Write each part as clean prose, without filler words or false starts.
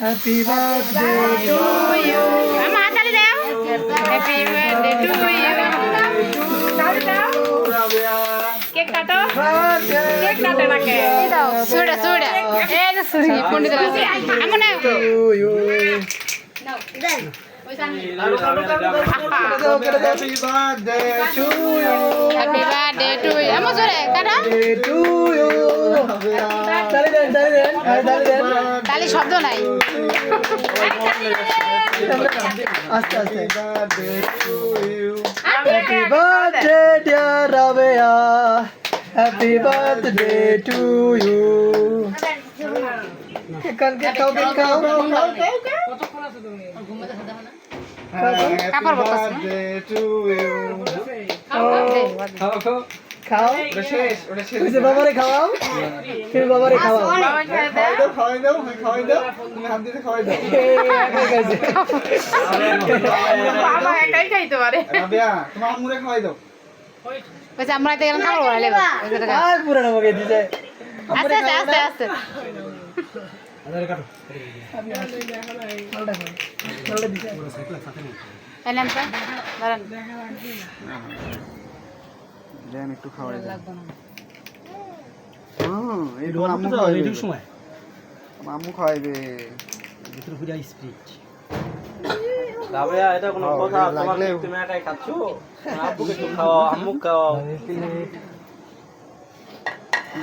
Happy birthday to you. আমার হাত তালি দাও। Happy birthday to you. তালি দাও। কেক কাটো। কেক কাটে না কে? এই দাও সুড়া সুড়া। এই যে সুড়ি পন্ডিত আছে। আমনে টু ইউ। নাও দেন। Happy birthday to you. Happy birthday to you. আমো জোরে কাটো। To you. তালি দেন তালি দেন তালি দেন। তালি শব্দ নাই। আস্তে আস্তে। Happy birthday dear Rabeya. Happy birthday to you. কালকে খাও কেক খাও। কাপড় বলতাছ খাও। ওইসে বাবারে খাওয়াও। তুমি বাবারে খাওয়াও। খাওয়াই দাও তুমি হাত দিতে খাওয়াই দাও। বাবা একাই খাইতে পারে। রাবেয়া তোমার আম্মুরে খাওয়াই দাও। বলছে আমরা এতে গেলাম কাপড় বড়ালে আর পুরানো মগে দিছে। আস্তে আস্তে আস্তে আস্তে এলাম তো দাঁড়ান দেন একটু খাওয়াই দাও। লাগবে না এই তোমার আম্মু খাওয়াইবে। এইটুকু সময় তোমার আম্মু খাওয়াইবে। ভিতরে পুরা স্পিরিট। রাবেয়া এটা কোনো কথা? তোমার তুমি একাই খাচ্ছো? আব্বুকে একটু খাওয়াও, আম্মু খাওয়াও।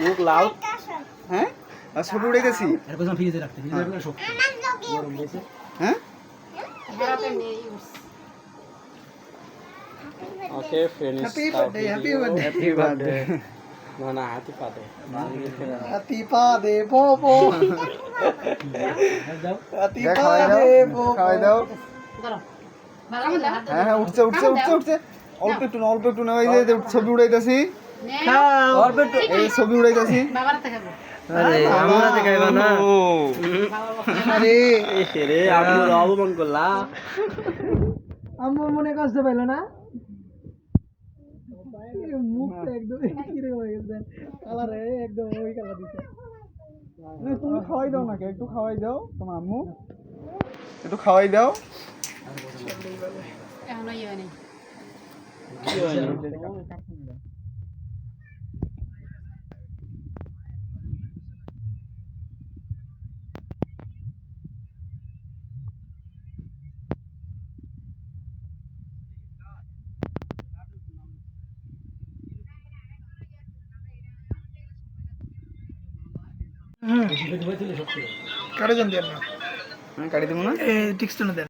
মুখ লাল। হ্যাঁ আর ছবি উড়ে গেছি। এর কথা ফ্রিজে রাখতে ফ্রিজে রাখলে শক্ত গরম দিয়েছে। হ্যাঁ হারাতে নেই okay finish. Happy birthday happy birthday happy birthday. না না হাতি পাতে। Happy birthday পোপো। দাও হ্যাপি খাওয়াই দাও বার্থডে পোপো। খাওয়াই দাও। ধরো ভালো মতো হাত হ্যাঁ হ্যাঁ উঠছে অল্প একটু না ওই যে ছবি উড়াইতাছি। খাও। এই ছবি উড়াইতাছি। বাবার হাতে খাবো আরে আমরা দেখাইবা না। আরে রে আম্মুর অপমান করলা। আম্মু মনে কষ্ট পাইলো না? মুখটা একদম কিরকম হয়ে গেছে কালারে একদম ওই কালার দিছে। তুমি খাওয়াই দাও নাকি একটু খাওয়াই দাও তোমার আম্মু একটু খাওয়াই দাও। এখনো ইয়ে নেই কারে জান দেন না। কাটি দেবো না। এই টিক্সটা না দেন।